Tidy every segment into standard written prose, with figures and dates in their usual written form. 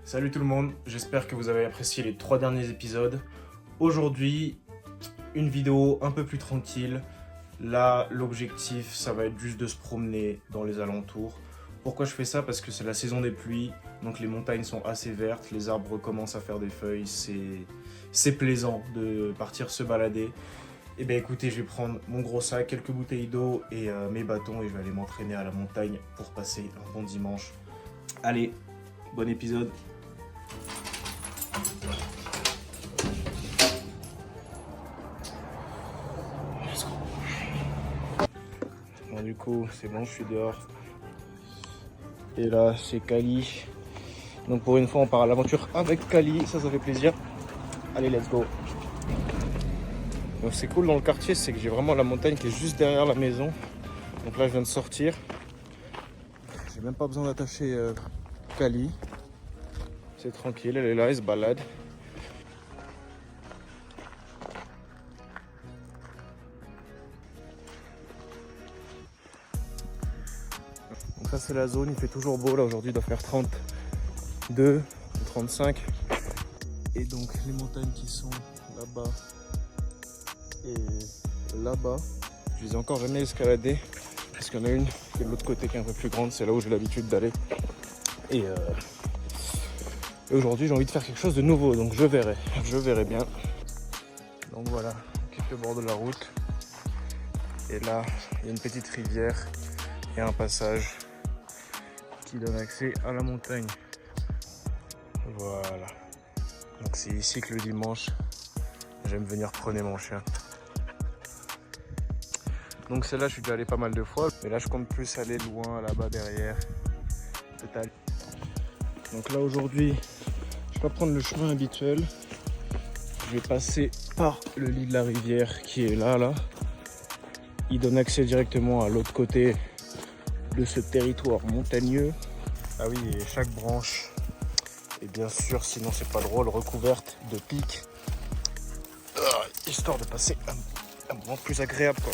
Salut tout le monde, j'espère que vous avez apprécié les 3 derniers épisodes. Aujourd'hui, une vidéo un peu plus tranquille. Là, l'objectif, ça va être juste de se promener dans les alentours. Pourquoi je fais ça? Parce que c'est la saison des pluies, donc les montagnes sont assez vertes, les arbres commencent à faire des feuilles, c'est plaisant de partir se balader. Et bien écoutez, je vais prendre mon gros sac, quelques bouteilles d'eau et mes bâtons et je vais aller m'entraîner à la montagne pour passer un bon dimanche. Allez, bon épisode. Bon, du coup, c'est bon, je suis dehors. Et là, c'est Kali. Donc pour une fois, on part à l'aventure avec Kali, ça fait plaisir. Allez, let's go. Donc c'est cool dans le quartier, c'est que j'ai vraiment la montagne qui est juste derrière la maison. Donc là, je viens de sortir. J'ai même pas besoin d'attacher Kali. C'est tranquille, elle est là, elle se balade. Donc ça c'est la zone, il fait toujours beau là aujourd'hui, il doit faire 32 ou 35. Et donc les montagnes qui sont là-bas et là-bas, je les ai encore jamais escaladées. Parce qu'il y en a une qui est de l'autre côté qui est un peu plus grande, c'est là où j'ai l'habitude d'aller. Et aujourd'hui j'ai envie de faire quelque chose de nouveau, donc je verrai bien. Donc voilà, on quitte le bord de la route. Et là, il y a une petite rivière et un passage qui donne accès à la montagne. Voilà. Donc c'est ici que le dimanche, j'aime venir promener mon chien. Donc celle-là, je suis déjà allé pas mal de fois, mais là je compte plus aller loin là-bas derrière. Total. Donc là aujourd'hui, je vais pas prendre le chemin habituel. Je vais passer par le lit de la rivière qui est là. Il donne accès directement à l'autre côté de ce territoire montagneux. Ah oui, et chaque branche est bien sûr, sinon c'est pas drôle, recouverte de pics. Histoire de passer un moment plus agréable quoi.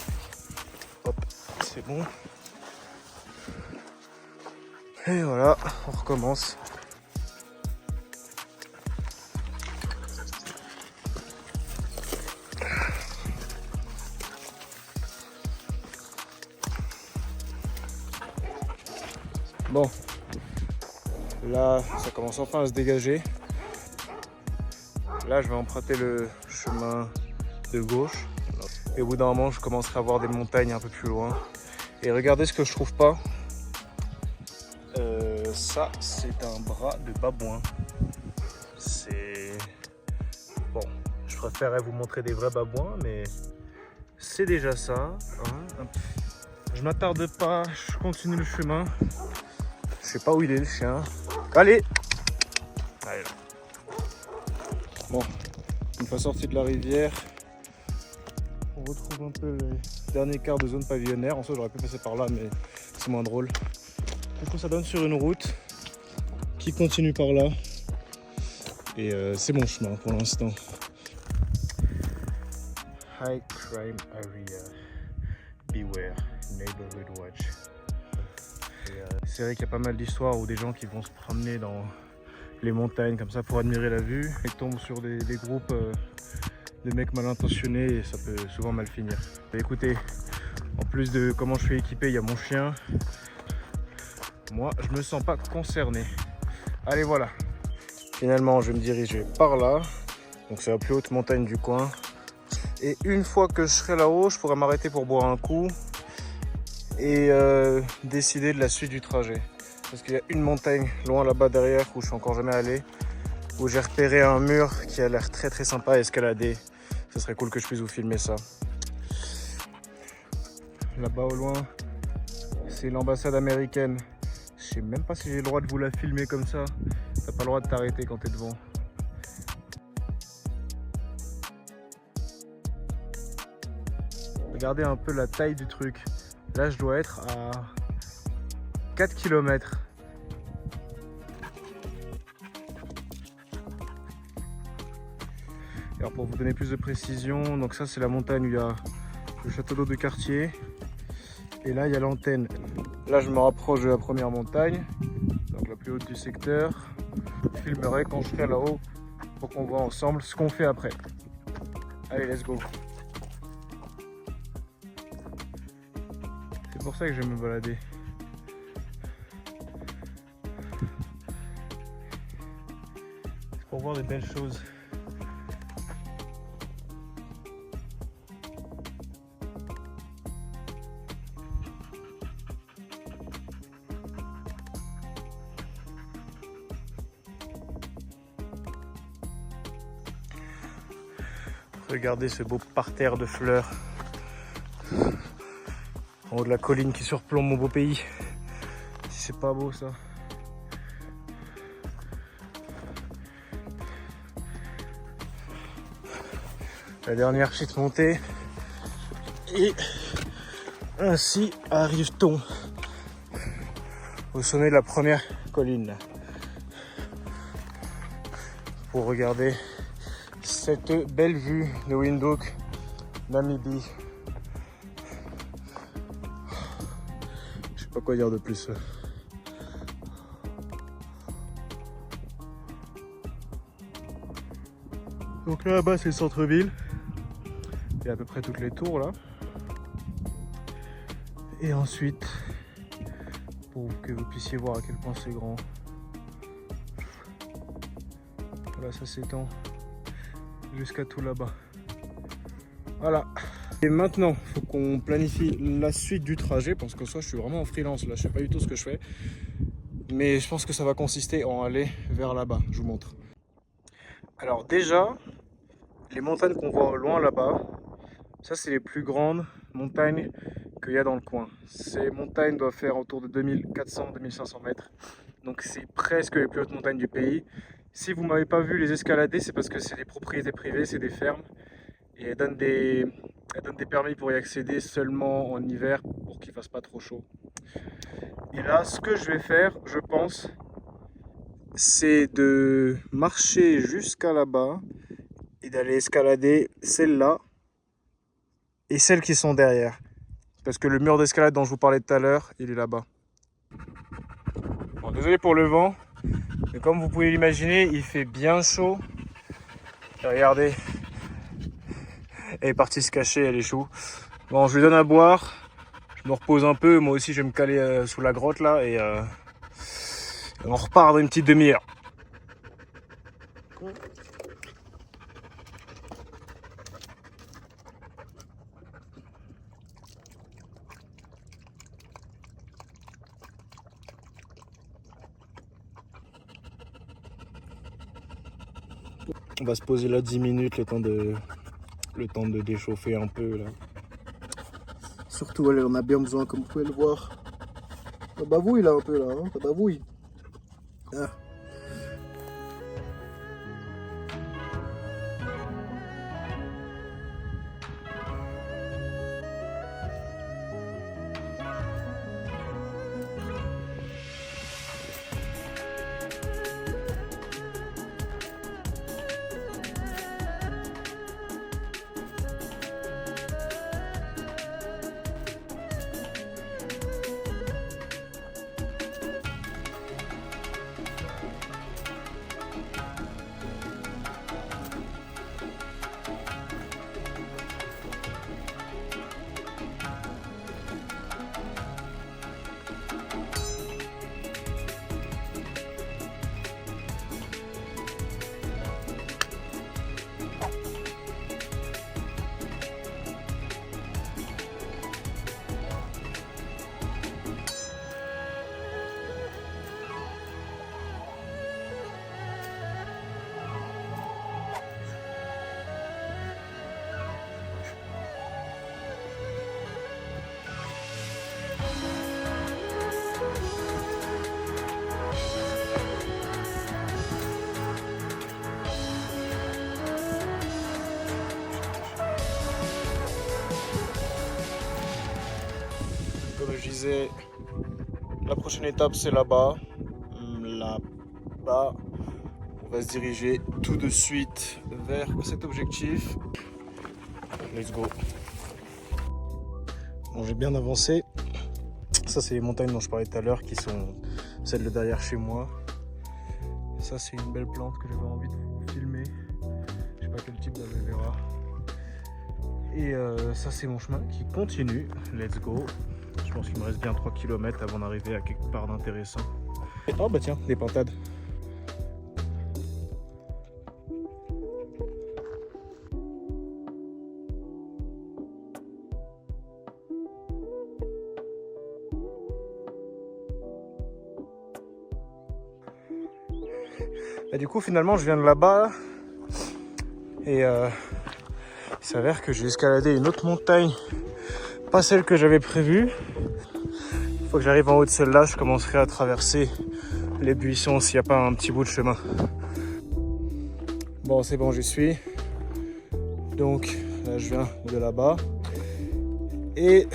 Hop, c'est bon. Et voilà, on recommence. Bon, là ça commence enfin à se dégager. Là je vais emprunter le chemin de gauche. Et au bout d'un moment je commencerai à voir des montagnes un peu plus loin. Et regardez ce que je trouve pas. Ça c'est un bras de babouin. C'est... Bon, je préférerais vous montrer des vrais babouins, mais c'est déjà ça. Hein. Je m'attarde pas, je continue le chemin. Je sais pas où il est le chien. Allez, allez là. Bon, une fois sorti de la rivière, on retrouve un peu les derniers quarts de zone pavillonnaire. En soi, j'aurais pu passer par là, mais c'est moins drôle. Du coup, ça donne sur une route qui continue par là. Et c'est mon chemin pour l'instant. High crime area. Beware. Neighborhood watch. C'est vrai qu'il y a pas mal d'histoires où des gens qui vont se promener dans les montagnes comme ça pour admirer la vue et tombent sur des groupes de mecs mal intentionnés et ça peut souvent mal finir. Et écoutez, en plus de comment je suis équipé, il y a mon chien. Moi, je me sens pas concerné. Allez, voilà. Finalement, je vais me diriger par là. Donc c'est la plus haute montagne du coin. Et une fois que je serai là-haut, je pourrai m'arrêter pour boire un coup et décider de la suite du trajet. Parce qu'il y a une montagne loin là-bas derrière où je suis encore jamais allé, où j'ai repéré un mur qui a l'air très très sympa à escalader. Ce serait cool que je puisse vous filmer ça. Là-bas au loin, c'est l'ambassade américaine. Je sais même pas si j'ai le droit de vous la filmer comme ça. T'as pas le droit de t'arrêter quand t'es devant. Regardez un peu la taille du truc. Là, je dois être à 4 km. Alors pour vous donner plus de précision, donc ça c'est la montagne où il y a le château d'eau de quartier. Et là il y a l'antenne. Là je me rapproche de la première montagne. Donc la plus haute du secteur. Je filmerai quand je serai là-haut pour qu'on voit ensemble ce qu'on fait après. Allez, let's go. C'est pour ça que j'aime me balader. C'est pour voir des belles choses. Regardez ce beau parterre de fleurs en haut de la colline qui surplombe mon beau pays. Si c'est pas beau ça. La dernière petite montée. Et ainsi arrive-t-on au sommet de la première colline pour regarder cette belle vue de Windhoek, Namibie. Je sais pas quoi dire de plus. Donc là-bas c'est le centre-ville. Il y a à peu près toutes les tours là. Et ensuite, pour que vous puissiez voir à quel point c'est grand. Voilà, ça s'étend jusqu'à tout là-bas. Voilà. Et maintenant, il faut qu'on planifie la suite du trajet parce que ça, je suis vraiment en freelance là, je sais pas du tout ce que je fais. Mais je pense que ça va consister en aller vers là-bas. Je vous montre. Alors déjà, les montagnes qu'on voit au loin là-bas, ça c'est les plus grandes montagnes qu'il y a dans le coin. Ces montagnes doivent faire autour de 2400-2500 mètres. Donc c'est presque les plus hautes montagnes du pays. Si vous ne m'avez pas vu les escalader, c'est parce que c'est des propriétés privées, c'est des fermes. Et elles donnent des permis pour y accéder seulement en hiver pour qu'il ne fasse pas trop chaud. Et là, ce que je vais faire, je pense, c'est de marcher jusqu'à là-bas et d'aller escalader celles-là et celles qui sont derrière. Parce que le mur d'escalade dont je vous parlais tout à l'heure, il est là-bas. Bon, désolé pour le vent, mais comme vous pouvez l'imaginer, il fait bien chaud. Et regardez, elle est partie se cacher, elle échoue. Bon, je lui donne à boire, je me repose un peu, moi aussi je vais me caler sous la grotte là et on repart dans une petite demi-heure. On va se poser là 10 minutes, le temps de déchauffer un peu là. Surtout elle en a bien besoin comme vous pouvez le voir. Ça bavouille là un peu là, hein, ça bavouille. Ah. Comme je disais, la prochaine étape c'est là-bas. Là-bas, on va se diriger tout de suite vers cet objectif. Let's go. Bon, j'ai bien avancé. Ça c'est les montagnes dont je parlais tout à l'heure qui sont celle de derrière chez moi. Ça c'est une belle plante que j'avais envie de vous filmer. Je sais pas quel type d'aloe vera. Et ça c'est mon chemin qui continue. Let's go. Je pense qu'il me reste bien 3 km avant d'arriver à quelque part d'intéressant. Oh bah tiens, des pintades. Et du coup finalement je viens de là-bas et il s'avère que j'ai escaladé une autre montagne, pas celle que j'avais prévue. Une fois que j'arrive en haut de celle-là, je commencerai à traverser les buissons s'il n'y a pas un petit bout de chemin. Bon c'est bon, j'y suis. Donc là je viens de là-bas et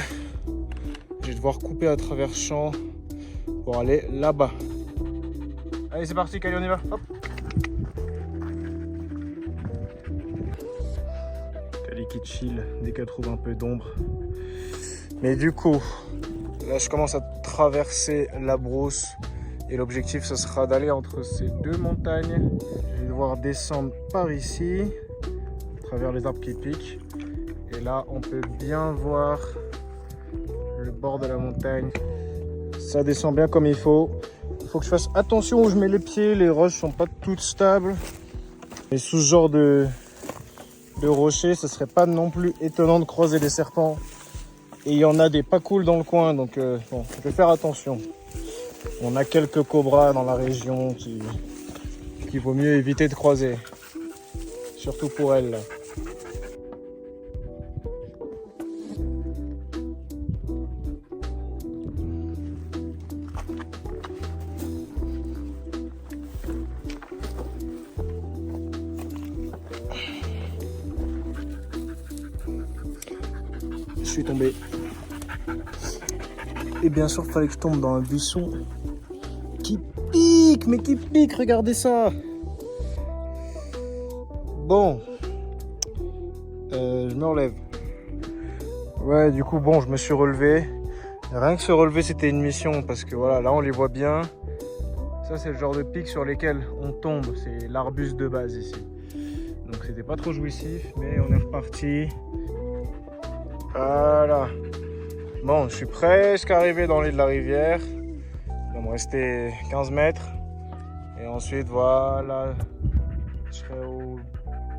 je vais devoir couper à travers champs pour aller là-bas. Allez c'est parti, Kali, on y va. Hop. Kali qui chill dès qu'elle trouve un peu d'ombre. Mais du coup, là je commence à traverser la brousse et l'objectif ce sera d'aller entre ces deux montagnes. Je vais devoir descendre par ici, à travers les arbres qui piquent. Et là on peut bien voir le bord de la montagne. Ça descend bien comme il faut. Il faut que je fasse attention où je mets les pieds, les roches sont pas toutes stables. Et sous ce genre de rochers, ce serait pas non plus étonnant de croiser des serpents. Et il y en a des pas cool dans le coin, donc bon, je vais faire attention. On a quelques cobras dans la région qu'il vaut mieux éviter de croiser. Surtout pour elles. Là. Je suis tombé. Et bien sûr, il fallait que je tombe dans un buisson qui pique, mais qui pique, regardez ça. Bon, je me relève. Ouais, du coup, bon, je me suis relevé. Rien que se relever, c'était une mission parce que voilà, là, on les voit bien. Ça, c'est le genre de pic sur lesquels on tombe. C'est l'arbuste de base ici. Donc, c'était pas trop jouissif, mais on est reparti. Voilà. Bon, je suis presque arrivé dans l'île de la rivière. Il va me rester 15 mètres. Et ensuite, voilà, je serai au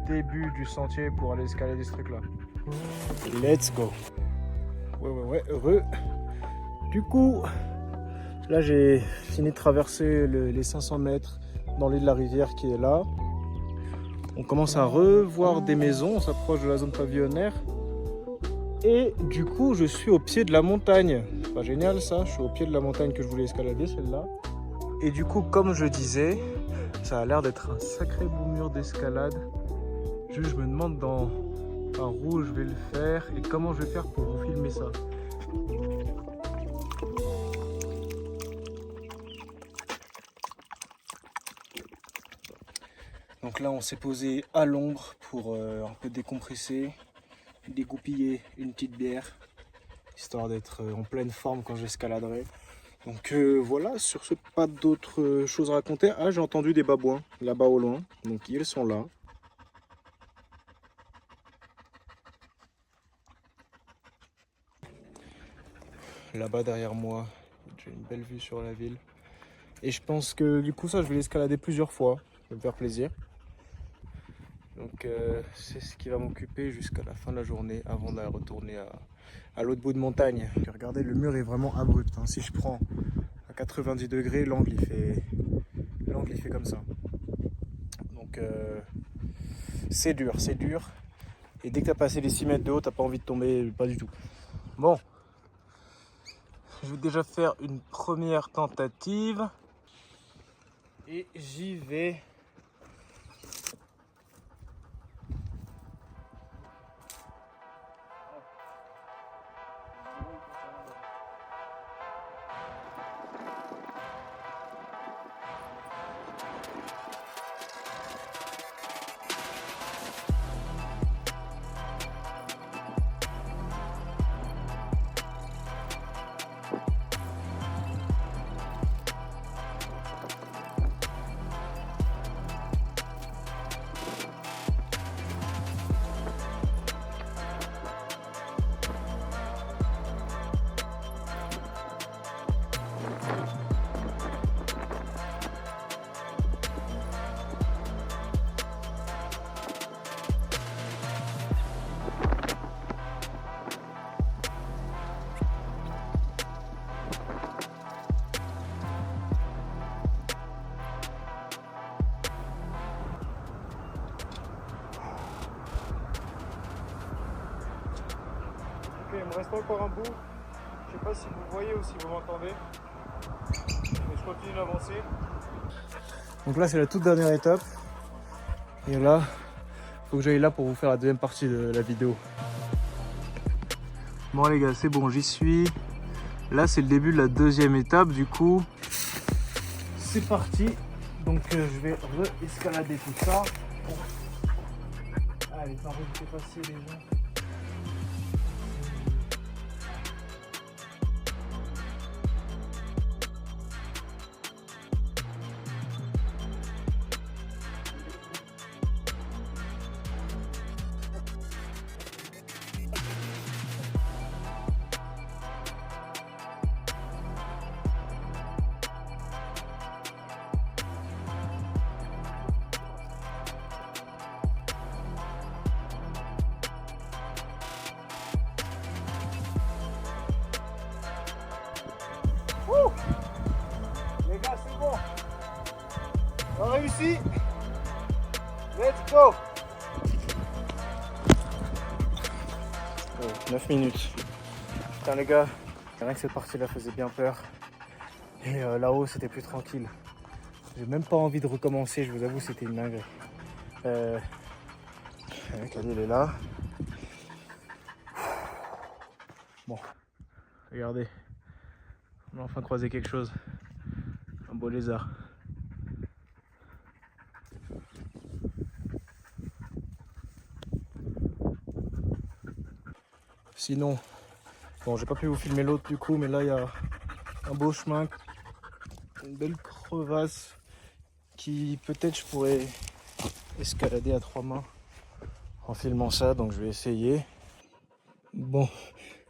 début du sentier pour aller escalader ce truc-là. Let's go. Ouais, heureux. Du coup, là, j'ai fini de traverser les 500 mètres dans l'île de la rivière qui est là. On commence à revoir des maisons, on s'approche de la zone pavillonnaire. Et du coup, je suis au pied de la montagne. C'est pas génial ça, je suis au pied de la montagne que je voulais escalader, celle-là. Et du coup, comme je disais, ça a l'air d'être un sacré beau mur d'escalade. Je me demande par où je vais le faire et comment je vais faire pour vous filmer ça. Donc là, on s'est posé à l'ombre pour un peu décompresser. Dégoupiller une petite bière, histoire d'être en pleine forme quand j'escaladerai. Donc voilà, sur ce, pas d'autres choses à raconter. Ah, j'ai entendu des babouins là-bas au loin, donc ils sont là. Là-bas derrière moi, j'ai une belle vue sur la ville. Et je pense que du coup ça, je vais l'escalader plusieurs fois, ça va me faire plaisir. Donc c'est ce qui va m'occuper jusqu'à la fin de la journée avant d'aller retourner à l'autre bout de montagne. Regardez, le mur est vraiment abrupt. Hein. Si je prends à 90 degrés, l'angle il fait comme ça. Donc c'est dur. Et dès que tu as passé les 6 mètres de haut, tu n'as pas envie de tomber, pas du tout. Bon, je vais déjà faire une première tentative. Et j'y vais. me reste encore un bout. Je sais pas si vous voyez ou si vous m'entendez. Mais je continue d'avancer. Donc là c'est la toute dernière étape. Et là, faut que j'aille là pour vous faire la deuxième partie de la vidéo. Bon les gars, c'est bon, j'y suis. Là c'est le début de la deuxième étape, du coup c'est parti. Donc je vais re-escalader tout ça. Allez, t'as envie de passer les gens. Les gars, c'est bon. On a réussi. Let's go. 9 minutes. Putain les gars, rien que cette partie-là faisait bien peur. Et là-haut, c'était plus tranquille. J'ai même pas envie de recommencer, je vous avoue, c'était une dinguerie. Kali, elle est là. Bon, regardez. On a enfin croisé quelque chose. Un beau lézard. Sinon, bon, j'ai pas pu vous filmer l'autre du coup, mais là il y a un beau chemin, une belle crevasse qui peut-être je pourrais escalader à 3 mains en filmant ça, donc je vais essayer. Bon,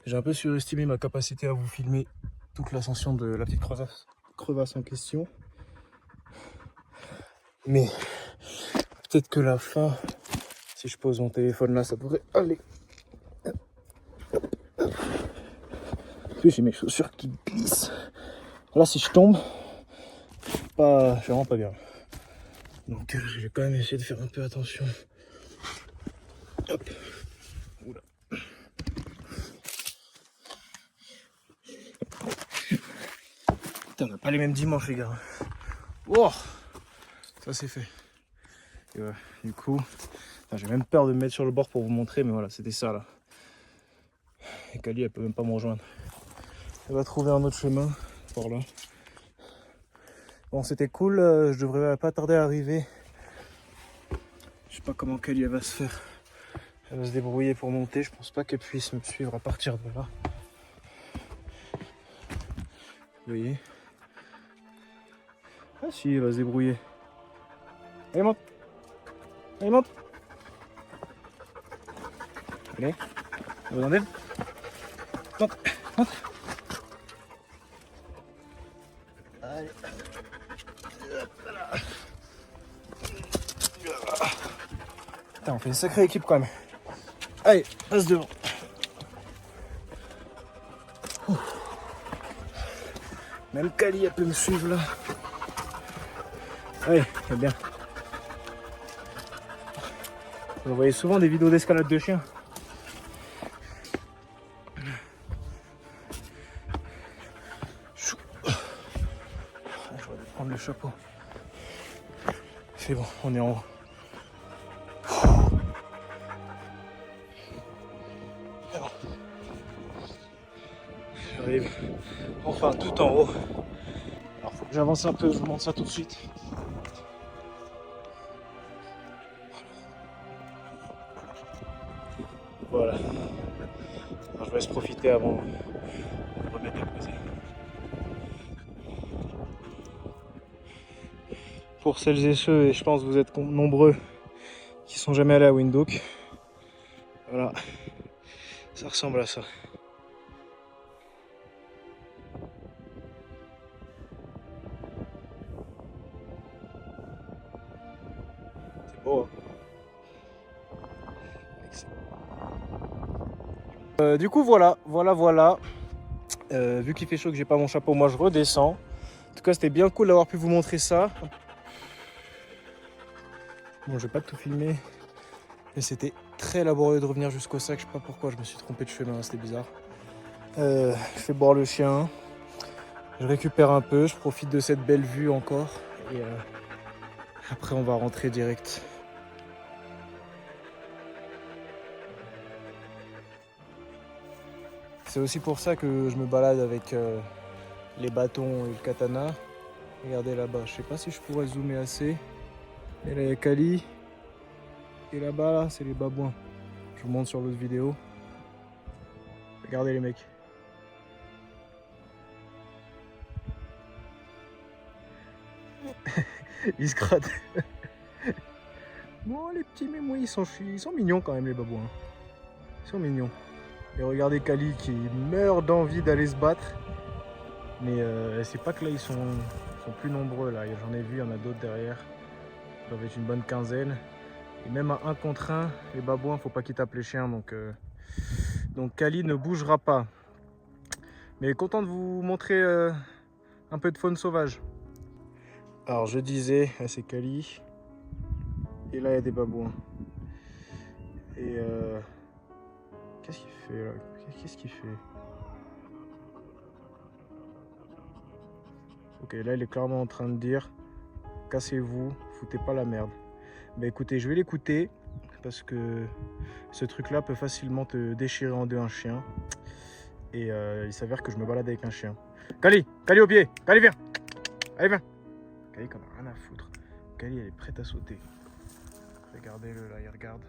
j'ai un peu surestimé ma capacité à vous filmer toute l'ascension de la petite crevasse en question. Mais peut-être que la fin, si je pose mon téléphone là, ça pourrait aller. En plus j'ai mes chaussures qui glissent. Là si je tombe, je suis vraiment pas bien. Donc je vais quand même essayer de faire un peu attention. Hop. Oula. Putain, on n'a pas les mêmes dimanches les gars. Oh, ça c'est fait. Et ouais, du coup, j'ai même peur de me mettre sur le bord pour vous montrer, mais voilà, c'était ça là. Et Kali elle peut même pas me rejoindre. Elle va trouver un autre chemin par là. Bon, c'était cool, je devrais pas tarder à arriver. Je sais pas comment Kali elle va se faire. Elle va se débrouiller pour monter, je pense pas qu'elle puisse me suivre à partir de là. Vous voyez? Ah si, elle va se débrouiller. Allez, monte! Allez, monte! Allez, vous entendez? Monte! Monte! Allez. Putain, on fait une sacrée équipe quand même. Allez, passe devant. Même Kali, elle peut me suivre là. Allez, c'est bien. Vous voyez souvent des vidéos d'escalade de chiens. J'aurais dû prendre le chapeau. C'est bon, on est en haut. J'arrive enfin tout en haut. Alors faut que j'avance un peu, je vous montre ça tout de suite. Voilà. Alors, je vais se profiter avant de remettre à poser. Pour celles et ceux, et je pense que vous êtes nombreux, qui sont jamais allés à Windhoek, voilà, ça ressemble à ça. C'est beau, hein? Du coup voilà. Vu qu'il fait chaud que j'ai pas mon chapeau, moi je redescends. En tout cas c'était bien cool d'avoir pu vous montrer ça. Bon, je vais pas tout filmer, mais c'était très laborieux de revenir jusqu'au sac. Je sais pas pourquoi je me suis trompé de chemin, c'était bizarre. Je fais boire le chien. Je récupère un peu, je profite de cette belle vue encore. Et après on va rentrer direct. C'est aussi pour ça que je me balade avec les bâtons et le katana. Regardez là-bas, je sais pas si je pourrais zoomer assez. Et là il y a Kali. Et là-bas, là, c'est les babouins. Je vous montre sur l'autre vidéo. Regardez les mecs. Ils se grattent. Bon, les petits mémos, ils sont mignons quand même, les babouins. Ils sont mignons. Et regardez Kali qui meurt d'envie d'aller se battre. Mais c'est pas que là, ils sont plus nombreux. Là, j'en ai vu, il y en a d'autres derrière. Ils doivent être une bonne quinzaine. Et même à 1 contre 1, les babouins, faut pas qu'ils tapent les chiens. Donc Kali ne bougera pas. Mais content de vous montrer un peu de faune sauvage. Alors je disais, c'est Kali. Et là il y a des babouins. Et qu'est-ce qu'il fait là? Qu'est-ce qu'il fait? Ok, là il est clairement en train de dire cassez-vous, foutez pas la merde. Bah écoutez, je vais l'écouter parce que ce truc là peut facilement te déchirer en deux un chien. Et il s'avère que je me balade avec un chien. Kali, Kali au pied, Kali viens. Allez viens. Kali qu'on a rien à foutre. Kali elle est prête à sauter. Regardez-le là, il regarde.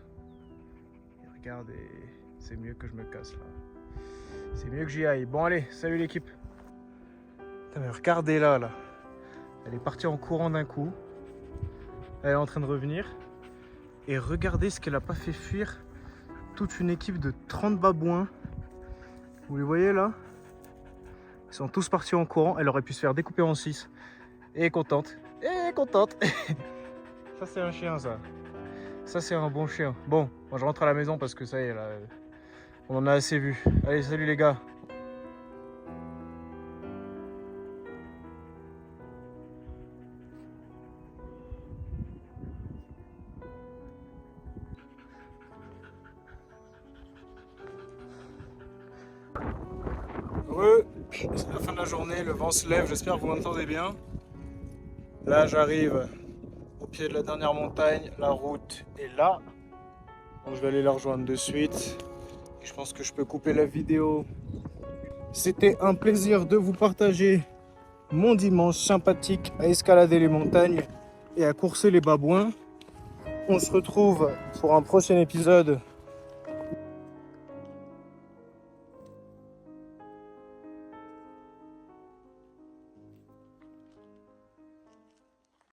Il regarde et c'est mieux que je me casse là. C'est mieux que j'y aille. Bon allez, salut l'équipe. Putain mais regardez là. Elle est partie en courant d'un coup. Elle est en train de revenir. Et regardez ce qu'elle a pas fait fuir. Toute une équipe de 30 babouins. Vous les voyez là? Ils sont tous partis en courant. Elle aurait pu se faire découper en 6. Et contente. Et contente. Ça c'est un chien ça. Ça c'est un bon chien. Bon, moi je rentre à la maison parce que ça y est là. On en a assez vu. Allez, salut les gars. C'est la fin de la journée, le vent se lève, j'espère que vous m'entendez bien. Là j'arrive au pied de la dernière montagne, la route est là. Donc je vais aller la rejoindre de suite. Et je pense que je peux couper la vidéo. C'était un plaisir de vous partager mon dimanche sympathique à escalader les montagnes et à courser les babouins. On se retrouve pour un prochain épisode